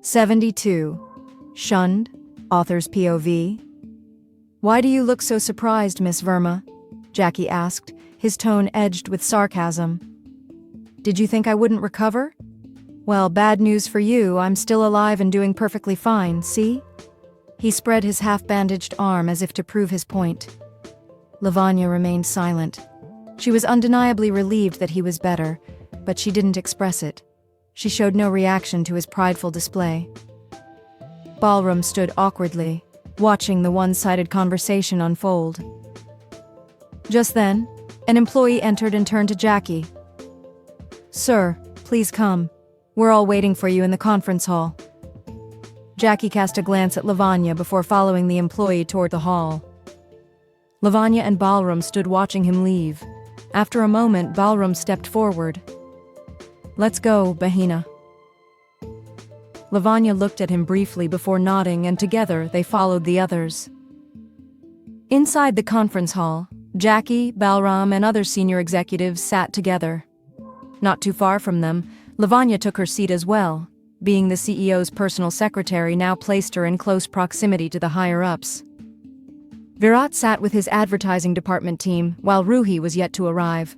72. Shunned? Author's POV? "Why do you look so surprised, Miss Verma?" Jackie asked, his tone edged with sarcasm. "Did you think I wouldn't recover? Well, bad news for you, I'm still alive and doing perfectly fine, see?" He spread his half-bandaged arm as if to prove his point. Lavanya remained silent. She was undeniably relieved that he was better, but she didn't express it. She showed no reaction to his prideful display. Ballroom stood awkwardly, watching the one-sided conversation unfold. Just then, an employee entered and turned to Jackie. "Sir, please come. We're all waiting for you in the conference hall." Jackie cast a glance at Lavanya before following the employee toward the hall. Lavanya and Ballroom stood watching him leave. After a moment, Ballroom stepped forward. "Let's go, Bahina." Lavanya looked at him briefly before nodding, and together they followed the others. Inside the conference hall, Jackie, Balram, and other senior executives sat together. Not too far from them, Lavanya took her seat as well. Being the CEO's personal secretary now placed her in close proximity to the higher-ups. Virat sat with his advertising department team, while Ruhi was yet to arrive.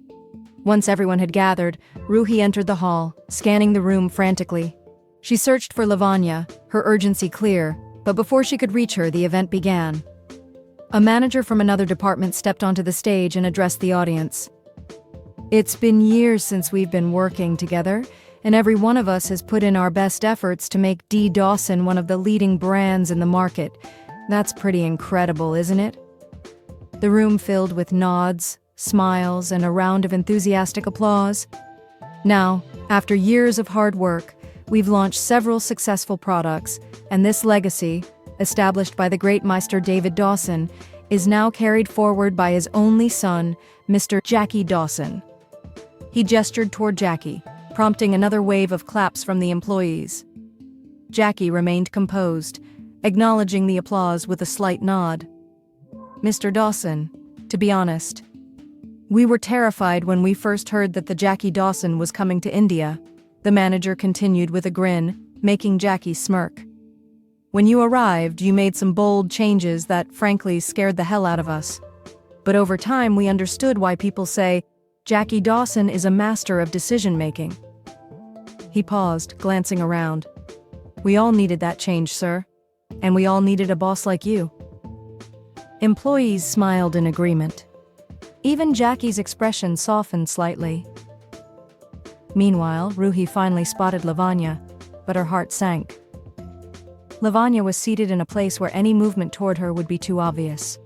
Once everyone had gathered, Ruhi entered the hall, scanning the room frantically. She searched for Lavanya, her urgency clear, but before she could reach her, the event began. A manager from another department stepped onto the stage and addressed the audience. "It's been years since we've been working together, and every one of us has put in our best efforts to make D. Dawson one of the leading brands in the market. That's pretty incredible, isn't it?" The room filled with nods, smiles, and a round of enthusiastic applause. Now, after years of hard work, we've launched several successful products, and this legacy, established by the great Meister David Dawson, is now carried forward by his only son, Mr. Jackie Dawson. He gestured toward Jackie, prompting another wave of claps from the employees. Jackie remained composed, acknowledging the applause with a slight nod. "Mr. Dawson, to be honest, we were terrified when we first heard that the Jackie Dawson was coming to India," the manager continued with a grin, making Jackie smirk. "When you arrived, you made some bold changes that frankly scared the hell out of us. But over time we understood why people say, Jackie Dawson is a master of decision-making." He paused, glancing around. "We all needed that change, sir. And we all needed a boss like you." Employees smiled in agreement. Even Jackie's expression softened slightly. Meanwhile, Ruhi finally spotted Lavanya, but her heart sank. Lavanya was seated in a place where any movement toward her would be too obvious.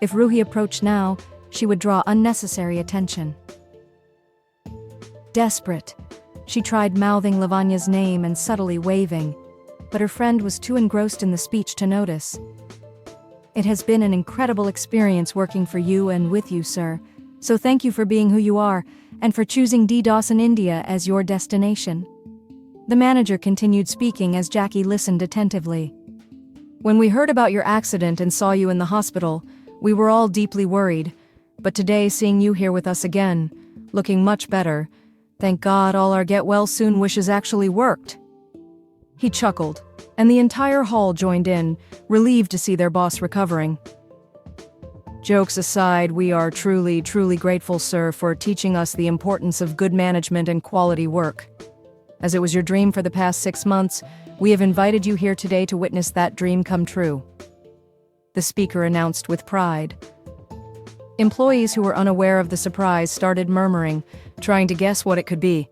If Ruhi approached now, she would draw unnecessary attention. Desperate, she tried mouthing Lavanya's name and subtly waving, but her friend was too engrossed in the speech to notice. "It has been an incredible experience working for you and with you, sir. So thank you for being who you are, and for choosing D. Dawson India as your destination." The manager continued speaking as Jackie listened attentively. "When we heard about your accident and saw you in the hospital, we were all deeply worried. But today, seeing you here with us again, looking much better, thank God all our get well soon wishes actually worked." He chuckled, and the entire hall joined in, relieved to see their boss recovering. "Jokes aside, we are truly, truly grateful, sir, for teaching us the importance of good management and quality work. As it was your dream for the past 6 months, we have invited you here today to witness that dream come true," the speaker announced with pride. Employees who were unaware of the surprise started murmuring, trying to guess what it could be.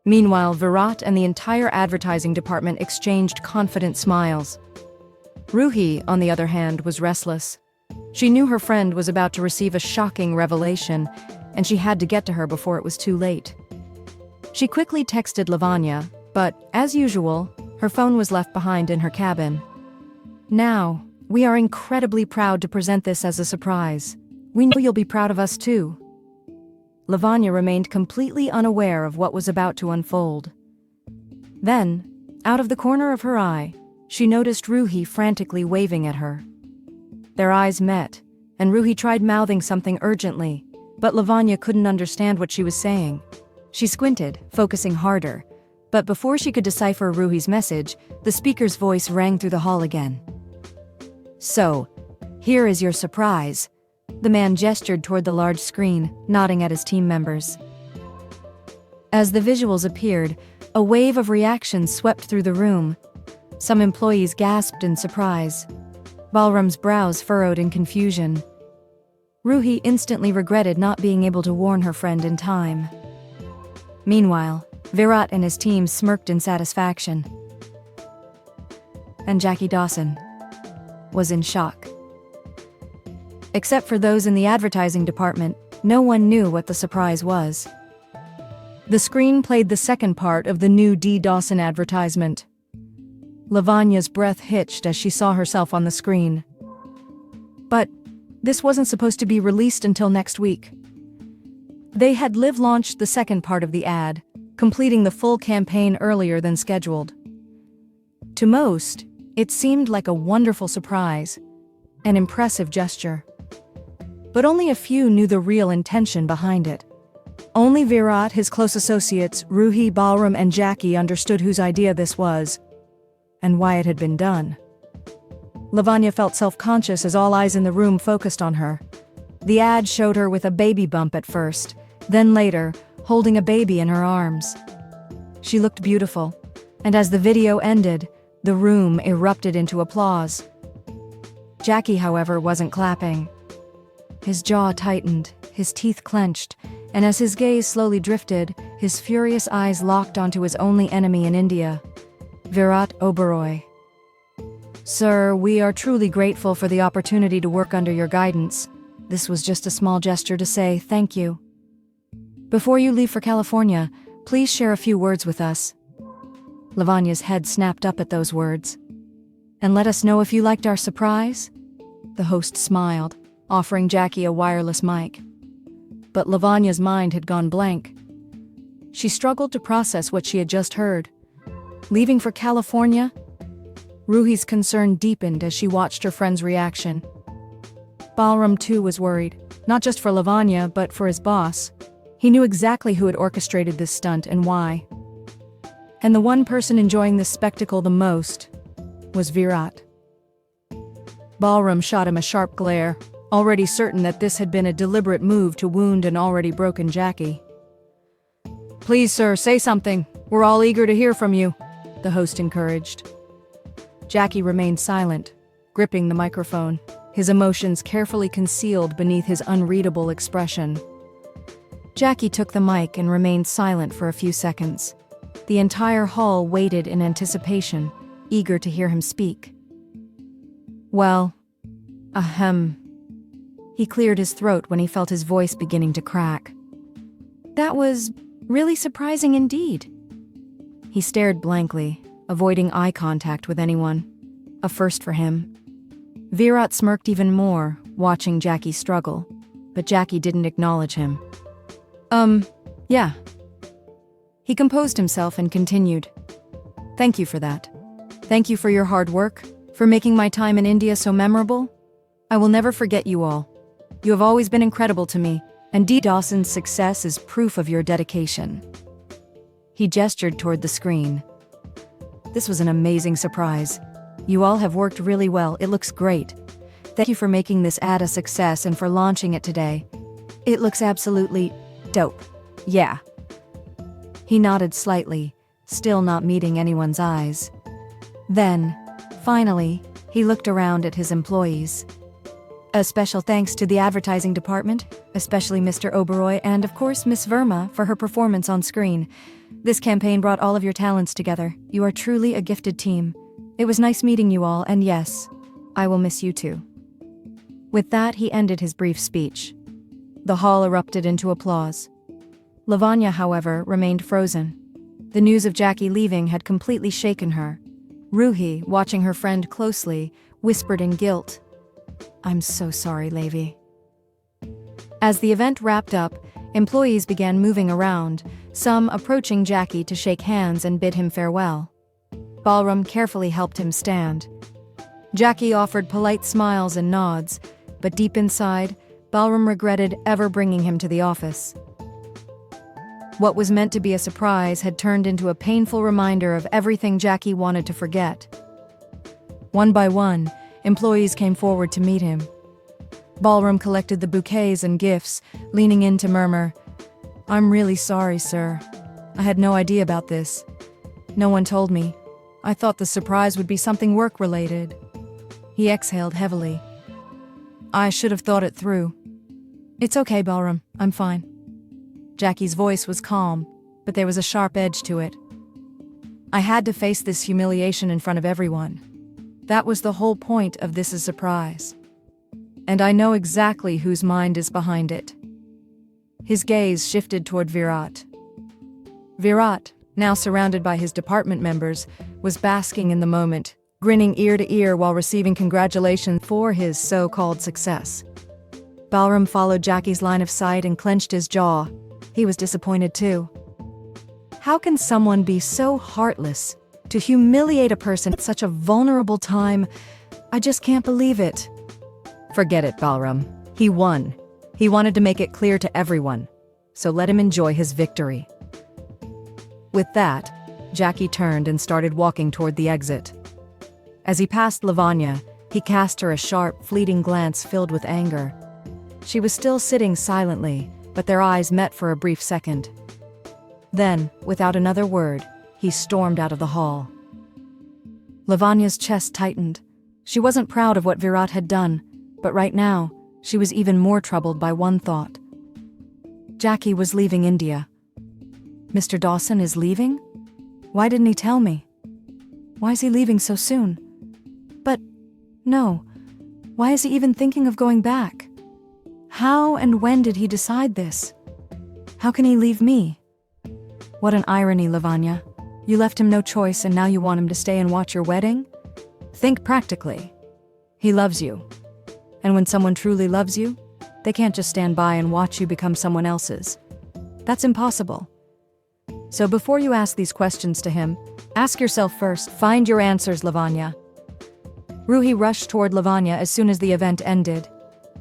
Meanwhile, Virat and the entire advertising department exchanged confident smiles. Ruhi, on the other hand, was restless. She knew her friend was about to receive a shocking revelation, and she had to get to her before it was too late. She quickly texted Lavanya, but, as usual, her phone was left behind in her cabin. "Now, we are incredibly proud to present this as a surprise. We know you'll be proud of us too." Lavanya remained completely unaware of what was about to unfold. Then, out of the corner of her eye, she noticed Ruhi frantically waving at her. Their eyes met, and Ruhi tried mouthing something urgently, but Lavanya couldn't understand what she was saying. She squinted, focusing harder, But before she could decipher Ruhi's message, the speaker's voice rang through the hall again. "So, here is your surprise." The man gestured toward the large screen, nodding at his team members. As the visuals appeared, a wave of reactions swept through the room. Some employees gasped in surprise. Balram's brows furrowed in confusion. Ruhi instantly regretted not being able to warn her friend in time. Meanwhile, Virat and his team smirked in satisfaction. And Jackie Dawson was in shock. Except for those in the advertising department, no one knew what the surprise was. The screen played the second part of the new D. Dawson advertisement. Lavanya's breath hitched as she saw herself on the screen. But this wasn't supposed to be released until next week. They had launched the second part of the ad, completing the full campaign earlier than scheduled. To most, it seemed like a wonderful surprise, an impressive gesture. But only a few knew the real intention behind it. Only Virat, his close associates, Ruhi, Balram, and Jackie understood whose idea this was, and why it had been done. Lavanya felt self-conscious as all eyes in the room focused on her. The ad showed her with a baby bump at first, then later, holding a baby in her arms. She looked beautiful, and as the video ended, the room erupted into applause. Jackie, however, wasn't clapping. His jaw tightened, his teeth clenched, and as his gaze slowly drifted, his furious eyes locked onto his only enemy in India, Virat Oberoi. "Sir, we are truly grateful for the opportunity to work under your guidance. This was just a small gesture to say thank you. Before you leave for California, please share a few words with us." Lavanya's head snapped up at those words. "And let us know if you liked our surprise?" The host smiled, offering Jackie a wireless mic. But Lavanya's mind had gone blank. She struggled to process what she had just heard. Leaving for California? Ruhi's concern deepened as she watched her friend's reaction. Balram too was worried, not just for Lavanya, but for his boss. He knew exactly who had orchestrated this stunt and why. And the one person enjoying this spectacle the most was Virat. Balram shot him a sharp glare, already certain that this had been a deliberate move to wound an already broken Jackie. "Please, sir, say something. We're all eager to hear from you," the host encouraged. Jackie remained silent, gripping the microphone, his emotions carefully concealed beneath his unreadable expression. Jackie took the mic and remained silent for a few seconds. The entire hall waited in anticipation, eager to hear him speak. "Well, ahem." He cleared his throat when he felt his voice beginning to crack. "That was really surprising indeed." He stared blankly, avoiding eye contact with anyone, a first for him. Virat smirked even more, watching Jackie struggle, but Jackie didn't acknowledge him. Yeah." He composed himself and continued. "Thank you for that. Thank you for your hard work, for making my time in India so memorable. I will never forget you all. You have always been incredible to me, and D. Dawson's success is proof of your dedication." He gestured toward the screen. "This was an amazing surprise. You all have worked really well. It looks great. Thank you for making this ad a success and for launching it today. It looks absolutely dope. Yeah." He nodded slightly, still not meeting anyone's eyes. Then, finally, he looked around at his employees. "A special thanks to the advertising department, especially Mr. Oberoi and, of course, Miss Verma for her performance on screen. This campaign brought all of your talents together. You are truly a gifted team. It was nice meeting you all, and yes, I will miss you too." With that, he ended his brief speech. The hall erupted into applause. Lavanya, however, remained frozen. The news of Jackie leaving had completely shaken her. Ruhi, watching her friend closely, whispered in guilt, "I'm so sorry, Levi." As the event wrapped up, employees began moving around, some approaching Jackie to shake hands and bid him farewell. Balram carefully helped him stand. Jackie offered polite smiles and nods, but deep inside, Balram regretted ever bringing him to the office. What was meant to be a surprise had turned into a painful reminder of everything Jackie wanted to forget. One by one, employees came forward to meet him. Ballroom collected the bouquets and gifts, leaning in to murmur, "I'm really sorry, sir. I had no idea about this. No one told me. I thought the surprise would be something work-related." He exhaled heavily. "I should have thought it through." "It's okay, Ballroom. I'm fine." Jackie's voice was calm, but there was a sharp edge to it. "I had to face this humiliation in front of everyone. That was the whole point of this surprise. And I know exactly whose mind is behind it." His gaze shifted toward Virat. Virat, now surrounded by his department members, was basking in the moment, grinning ear to ear while receiving congratulations for his so-called success. Ballroom followed Jackie's line of sight and clenched his jaw. He was disappointed too. How can someone be so heartless to humiliate a person at such a vulnerable time? I just can't believe it. Forget it, Ballroom. He won. He wanted to make it clear to everyone, so let him enjoy his victory. With that, Jackie turned and started walking toward the exit. As he passed Lavanya, he cast her a sharp, fleeting glance filled with anger. She was still sitting silently, but their eyes met for a brief second. Then, without another word, he stormed out of the hall. Lavanya's chest tightened. She wasn't proud of what Virat had done, but right now, she was even more troubled by one thought. Jackie was leaving India. Mr. Dawson is leaving? Why didn't he tell me? Why is he leaving so soon? But, no, why is he even thinking of going back? How and when did he decide this? How can he leave me? What an irony, Lavanya. You left him no choice and now you want him to stay and watch your wedding? Think practically. He loves you. And when someone truly loves you, they can't just stand by and watch you become someone else's. That's impossible. So before you ask these questions to him, ask yourself first, find your answers, Lavanya. Ruhi rushed toward Lavanya as soon as the event ended.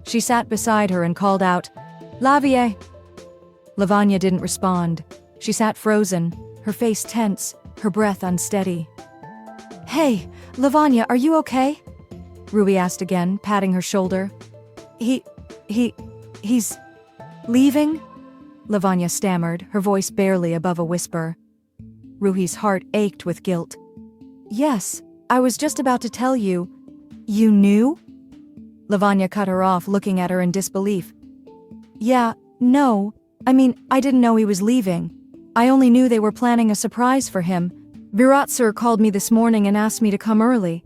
She sat beside her and called out, "Lavie!" Lavanya didn't respond. She sat frozen, her face tense, her breath unsteady. "Hey, Lavanya, are you okay?" Ruhi asked again, patting her shoulder. He's leaving?" Lavanya stammered, her voice barely above a whisper. Ruhi's heart ached with guilt. "Yes, I was just about to tell you. You knew?" Lavanya cut her off, looking at her in disbelief. "Yeah, no. I didn't know he was leaving. I only knew they were planning a surprise for him. Virat sir called me this morning and asked me to come early.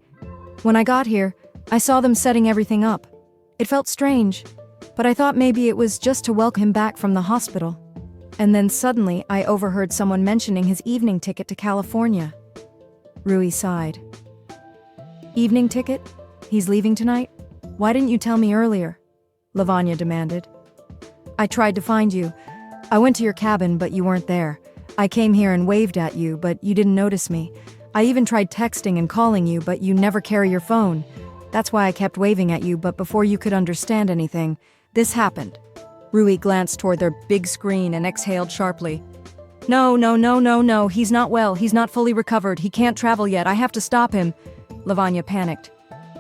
When I got here, I saw them setting everything up. It felt strange, but I thought maybe it was just to welcome him back from the hospital. And then suddenly I overheard someone mentioning his evening ticket to California." Ruhi sighed. "Evening ticket? He's leaving tonight? Why didn't you tell me earlier?" Lavanya demanded. "I tried to find you. I went to your cabin, but you weren't there. I came here and waved at you, but you didn't notice me. I even tried texting and calling you, but you never carry your phone. That's why I kept waving at you, but before you could understand anything, this happened." Ruhi glanced toward their big screen and exhaled sharply. No, he's not well, he's not fully recovered, he can't travel yet, I have to stop him." Lavanya panicked.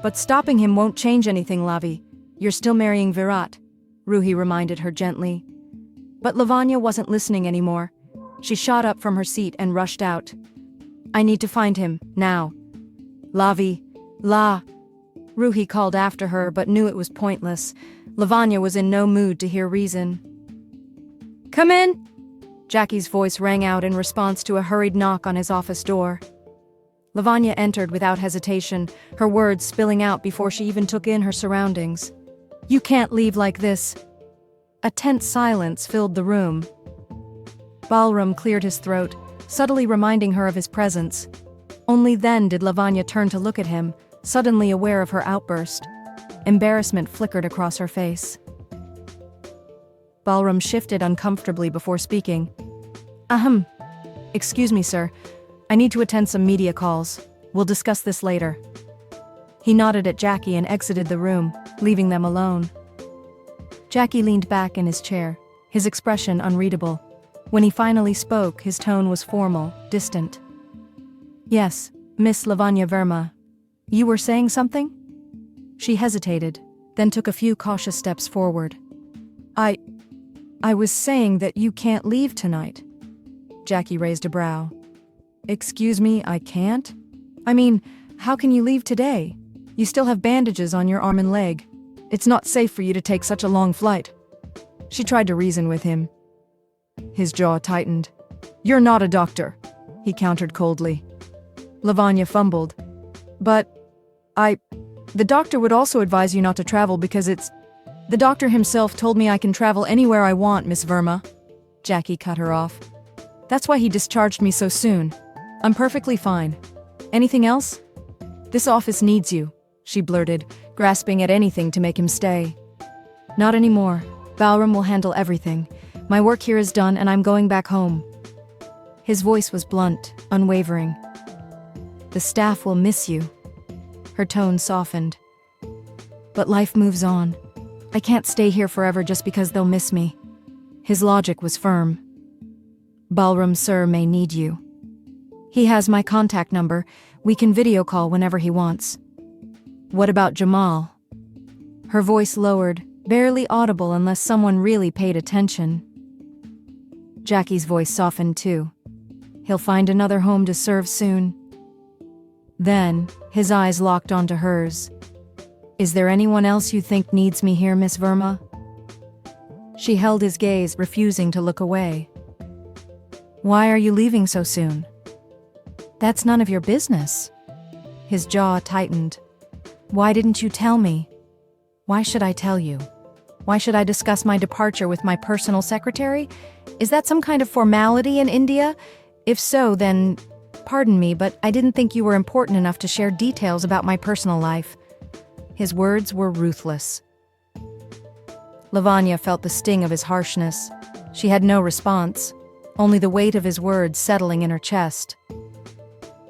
"But stopping him won't change anything, Lavi. You're still marrying Virat," Ruhi reminded her gently. But Lavanya wasn't listening anymore. She shot up from her seat and rushed out. "I need to find him, now." "Lavi, Ruhi called after her but knew it was pointless. Lavanya was in no mood to hear reason. "Come in!" Jackie's voice rang out in response to a hurried knock on his office door. Lavanya entered without hesitation, her words spilling out before she even took in her surroundings. "You can't leave like this." A tense silence filled the room. Ballroom cleared his throat, subtly reminding her of his presence. Only then did Lavanya turn to look at him, suddenly aware of her outburst. Embarrassment flickered across her face. Ballroom shifted uncomfortably before speaking. Excuse me, sir. I need to attend some media calls. We'll discuss this later." He nodded at Jackie and exited the room, leaving them alone. Jackie leaned back in his chair, his expression unreadable. When he finally spoke, his tone was formal, distant. "Yes, Miss Lavanya Verma. You were saying something?" She hesitated, then took a few cautious steps forward. I was saying that you can't leave tonight." Jackie raised a brow. "Excuse me, I can't? I mean, how can you leave today? You still have bandages on your arm and leg. It's not safe for you to take such a long flight." She tried to reason with him. His jaw tightened. "You're not a doctor," he countered coldly. Lavanya fumbled. "But the doctor would also advise you not to travel because it's—" "The doctor himself told me I can travel anywhere I want, Miss Verma." Jackie cut her off. "That's why he discharged me so soon. I'm perfectly fine. Anything else?" "This office needs you," she blurted, grasping at anything to make him stay. "Not anymore. Balram will handle everything. My work here is done and I'm going back home." His voice was blunt, unwavering. "The staff will miss you." Her tone softened. "But life moves on. I can't stay here forever just because they'll miss me." His logic was firm. "Balram sir may need you. He has my contact number. We can video call whenever he wants." "What about Jamal?" Her voice lowered, barely audible unless someone really paid attention. Jackie's voice softened too. "He'll find another home to serve soon." Then, his eyes locked onto hers. "Is there anyone else you think needs me here, Miss Verma?" She held his gaze, refusing to look away. "Why are you leaving so soon?" "That's none of your business." His jaw tightened. "Why didn't you tell me?" "Why should I tell you? Why should I discuss my departure with my personal secretary? Is that some kind of formality in India? If so, then, pardon me, but I didn't think you were important enough to share details about my personal life." His words were ruthless. Lavanya felt the sting of his harshness. She had no response, only the weight of his words settling in her chest.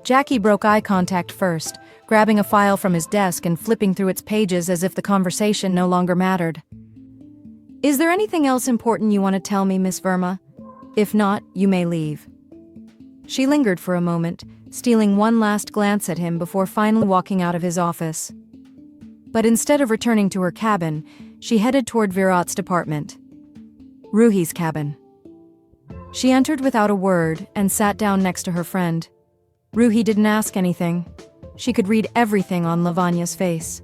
Jackie broke eye contact first, grabbing a file from his desk and flipping through its pages as if the conversation no longer mattered. "Is there anything else important you want to tell me, Miss Verma? If not, you may leave." She lingered for a moment, stealing one last glance at him before finally walking out of his office. But instead of returning to her cabin, she headed toward Virat's department. Ruhi's cabin. She entered without a word and sat down next to her friend. Ruhi didn't ask anything. She could read everything on Lavanya's face.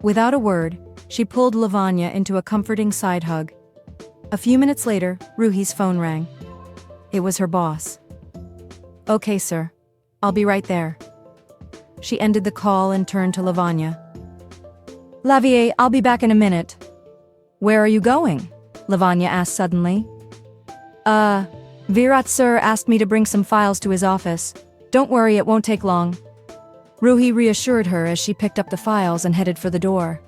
Without a word, she pulled Lavanya into a comforting side hug. A few minutes later, Ruhi's phone rang. It was her boss. "Okay, sir. I'll be right there." She ended the call and turned to Lavanya. "Lavier, I'll be back in a minute." "Where are you going?" Lavanya asked suddenly. Virat sir asked me to bring some files to his office. Don't worry, it won't take long." Ruhi reassured her as she picked up the files and headed for the door.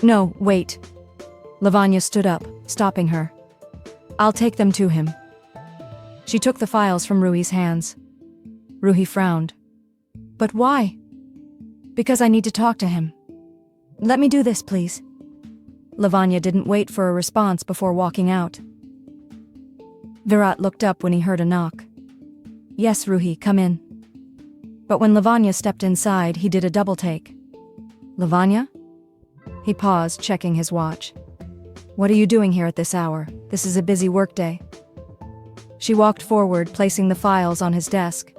"No, wait." Lavanya stood up, stopping her. "I'll take them to him." She took the files from Ruhi's hands. Ruhi frowned. "But why?" "Because I need to talk to him." "Let me do this, please." Lavanya didn't wait for a response before walking out. Virat looked up when he heard a knock. "Yes, Ruhi, come in." But when Lavanya stepped inside, he did a double take. "Lavanya?" He paused, checking his watch. "What are you doing here at this hour? This is a busy workday." She walked forward, placing the files on his desk.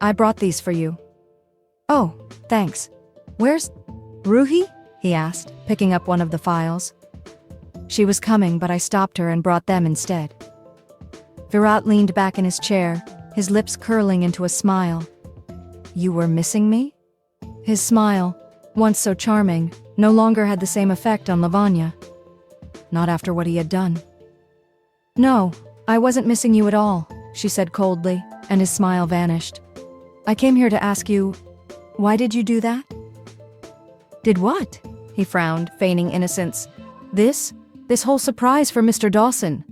"I brought these for you." "Oh, thanks. Where's Ruhi?" he asked, picking up one of the files. "She was coming, but I stopped her and brought them instead." Virat leaned back in his chair, his lips curling into a smile. "You were missing me?" His smile, once so charming, no longer had the same effect on Lavanya. Not after what he had done. "No, I wasn't missing you at all," she said coldly, and his smile vanished. "I came here to ask you, why did you do that?" "Did what?" He frowned, feigning innocence. This whole surprise for Mr. Dawson."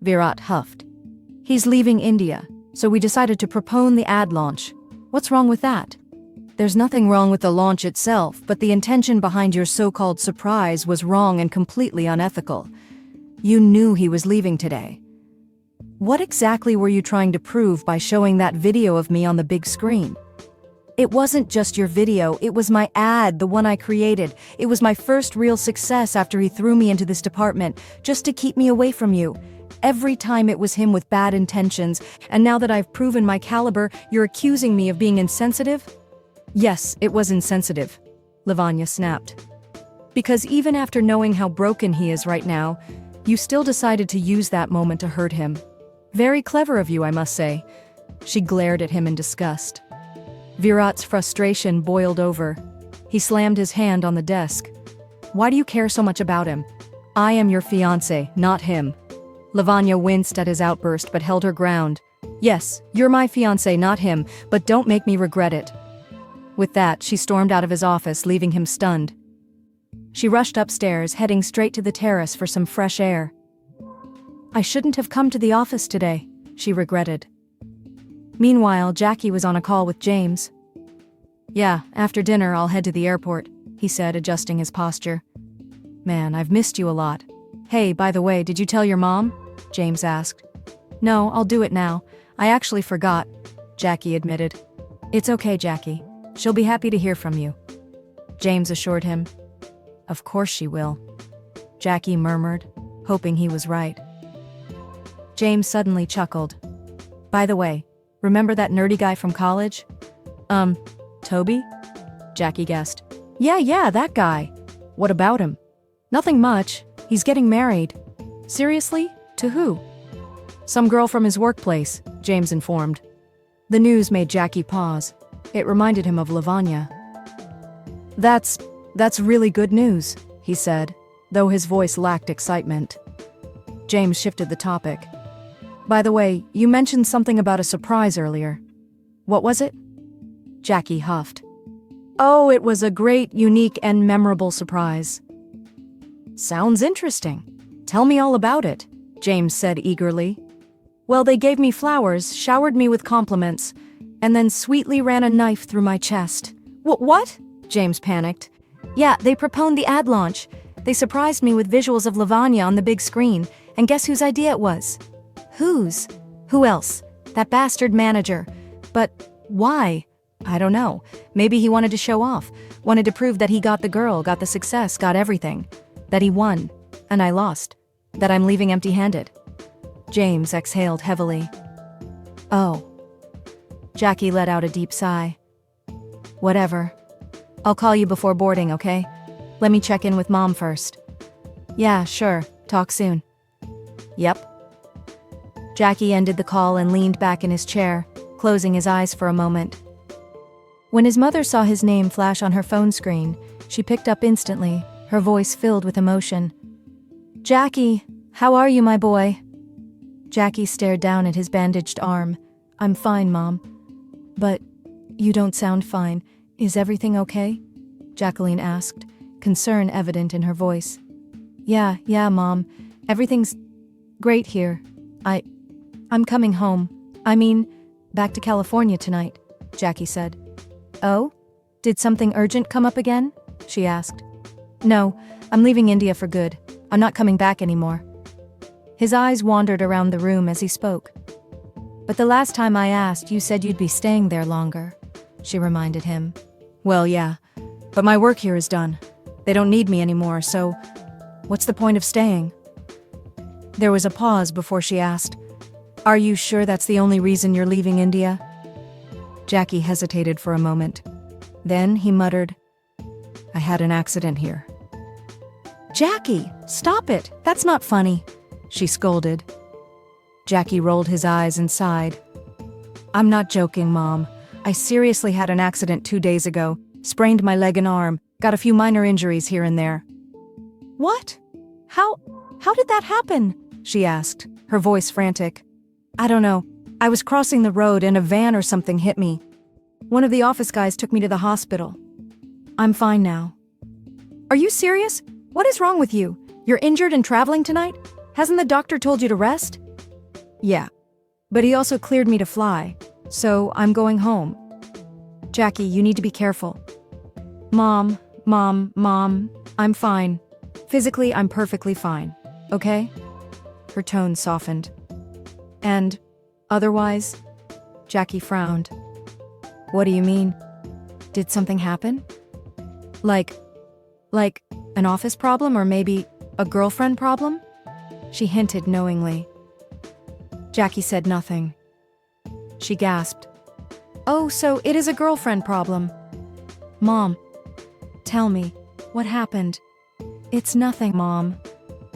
Virat huffed. "He's leaving India, so we decided to postpone the ad launch. What's wrong with that?" "There's nothing wrong with the launch itself, but the intention behind your so-called surprise was wrong and completely unethical. You knew he was leaving today. What exactly were you trying to prove by showing that video of me on the big screen? It wasn't just your video, it was my ad, the one I created. It was my first real success after he threw me into this department, just to keep me away from you. Every time it was him with bad intentions, and now that I've proven my caliber, you're accusing me of being insensitive? Yes, it was insensitive, Lavanya snapped. Because even after knowing how broken he is right now, you still decided to use that moment to hurt him. Very clever of you, I must say. She glared at him in disgust. Virat's frustration boiled over. He slammed his hand on the desk. Why do you care so much about him? I am your fiancé, not him. Lavanya winced at his outburst but held her ground. Yes, you're my fiancé, not him, but don't make me regret it. With that, she stormed out of his office, leaving him stunned. She rushed upstairs, heading straight to the terrace for some fresh air. I shouldn't have come to the office today, she regretted. Meanwhile, Jackie was on a call with James. Yeah, after dinner I'll head to the airport, he said, adjusting his posture. Man, I've missed you a lot. Hey, by the way, did you tell your mom? James asked. No, I'll do it now. I actually forgot, Jackie admitted. It's okay, Jackie. She'll be happy to hear from you, James assured him. Of course she will, Jackie murmured, hoping he was right. James suddenly chuckled. By the way, remember that nerdy guy from college? Toby? Jackie guessed. Yeah, that guy. What about him? Nothing much. He's getting married. Seriously? To who? Some girl from his workplace, James informed. The news made Jackie pause. It reminded him of Lavanya. That's really good news, he said, though his voice lacked excitement. James shifted the topic. By the way, you mentioned something about a surprise earlier. What was it? Jackie huffed. Oh, it was a great, unique, and memorable surprise. Sounds interesting. Tell me all about it, James said eagerly. Well, they gave me flowers, showered me with compliments, and then sweetly ran a knife through my chest. What? James panicked. Yeah, they postponed the ad launch. They surprised me with visuals of Lavanya on the big screen, and guess whose idea it was? Whose? Who else? That bastard manager. But why? I don't know. Maybe he wanted to show off, wanted to prove that he got the girl, got the success, got everything. That he won, and I lost. That I'm leaving empty-handed. James exhaled heavily. Oh. Jackie let out a deep sigh. Whatever. I'll call you before boarding, okay? Let me check in with Mom first. Yeah, sure. Talk soon. Yep. Jackie ended the call and leaned back in his chair, closing his eyes for a moment. When his mother saw his name flash on her phone screen, she picked up instantly, her voice filled with emotion. Jackie, how are you, my boy? Jackie stared down at his bandaged arm. I'm fine, Mom. But you don't sound fine. Is everything okay? Jacqueline asked, concern evident in her voice. Yeah, Mom. Everything's great here. I'm coming home. I mean, back to California tonight, Jackie said. Oh? Did something urgent come up again? She asked. No, I'm leaving India for good. I'm not coming back anymore. His eyes wandered around the room as he spoke. But the last time I asked, you said you'd be staying there longer, she reminded him. Well, yeah, but my work here is done. They don't need me anymore, so what's the point of staying? There was a pause before she asked, Are you sure that's the only reason you're leaving India? Jackie hesitated for a moment. Then he muttered, I had an accident here. Jackie, stop it. That's not funny, she scolded. Jackie rolled his eyes and sighed. I'm not joking, Mom. I seriously had an accident 2 days ago, sprained my leg and arm, got a few minor injuries here and there. What? How did that happen? She asked, her voice frantic. I don't know. I was crossing the road and a van or something hit me. One of the office guys took me to the hospital. I'm fine now. Are you serious? What is wrong with you? You're injured and traveling tonight? Hasn't the doctor told you to rest? Yeah. But he also cleared me to fly. So I'm going home. Jackie, you need to be careful. Mom, I'm fine. Physically, I'm perfectly fine. Okay? Her tone softened. And otherwise? Jackie frowned. What do you mean? Did something happen? Like an office problem or maybe a girlfriend problem? She hinted knowingly. Jackie said nothing. She gasped. Oh, so it is a girlfriend problem. Mom, tell me, what happened? It's nothing, Mom.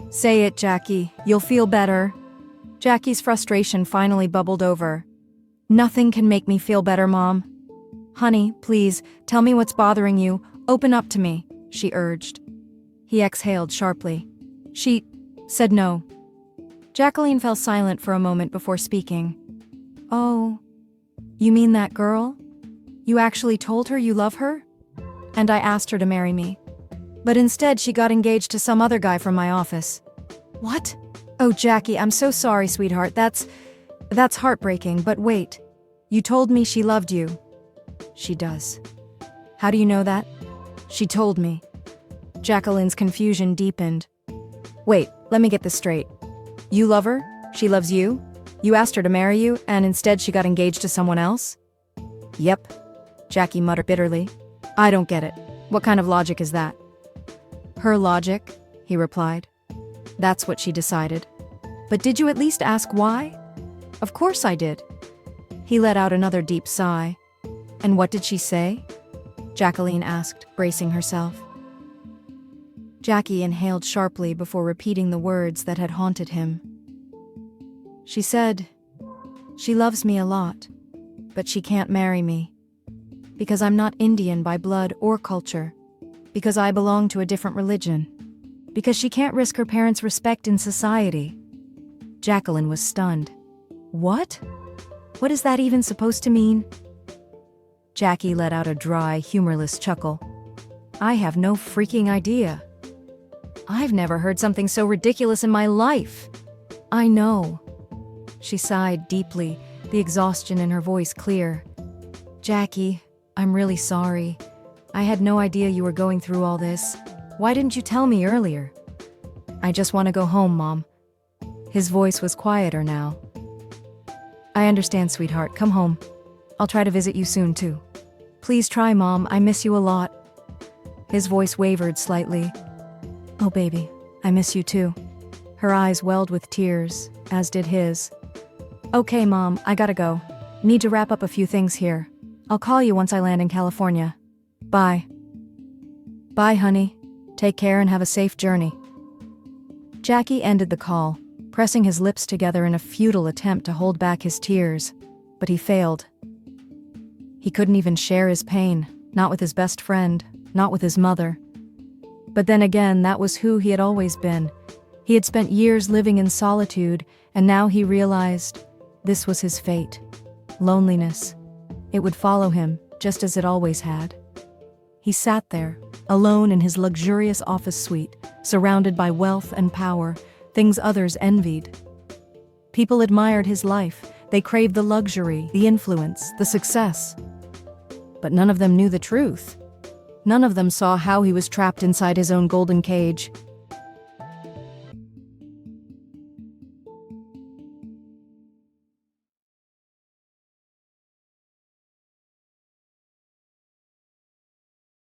Say it, Jackie. You'll feel better. Jackie's frustration finally bubbled over. Nothing can make me feel better, Mom. Honey, please, tell me what's bothering you. Open up to me, she urged. He exhaled sharply. She said no. Jacqueline fell silent for a moment before speaking. Oh, you mean that girl? You actually told her you love her? And I asked her to marry me. But instead she got engaged to some other guy from my office. What? Oh, Jackie, I'm so sorry, sweetheart. That's heartbreaking, but wait. You told me she loved you. She does. How do you know that? She told me. Jacqueline's confusion deepened. Wait, let me get this straight. You love her? She loves you? You asked her to marry you, and instead she got engaged to someone else? Yep, Jackie muttered bitterly. I don't get it. What kind of logic is that? Her logic, he replied. That's what she decided. But did you at least ask why? Of course I did. He let out another deep sigh. And what did she say? Jacqueline asked, bracing herself. Jackie inhaled sharply before repeating the words that had haunted him. She said, she loves me a lot, but she can't marry me. Because I'm not Indian by blood or culture. Because I belong to a different religion. Because she can't risk her parents' respect in society. Jacqueline was stunned. What? What is that even supposed to mean? Jackie let out a dry, humorless chuckle. I have no freaking idea. I've never heard something so ridiculous in my life. I know. She sighed deeply, the exhaustion in her voice clear. Jackie, I'm really sorry. I had no idea you were going through all this. Why didn't you tell me earlier? I just want to go home, Mom. His voice was quieter now. I understand, sweetheart. Come home. I'll try to visit you soon, too. Please try, Mom. I miss you a lot. His voice wavered slightly. Oh, baby, I miss you too. Her eyes welled with tears, as did his. Okay, Mom, I gotta go. Need to wrap up a few things here. I'll call you once I land in California. Bye. Bye, honey. Take care and have a safe journey. Jackie ended the call, pressing his lips together in a futile attempt to hold back his tears, but he failed. He couldn't even share his pain, not with his best friend, not with his mother. But then again, that was who he had always been. He had spent years living in solitude, and now he realized this was his fate. Loneliness. It would follow him, just as it always had. He sat there, alone in his luxurious office suite, surrounded by wealth and power, things others envied. People admired his life. They craved the luxury, the influence, the success. But none of them knew the truth. None of them saw how he was trapped inside his own golden cage.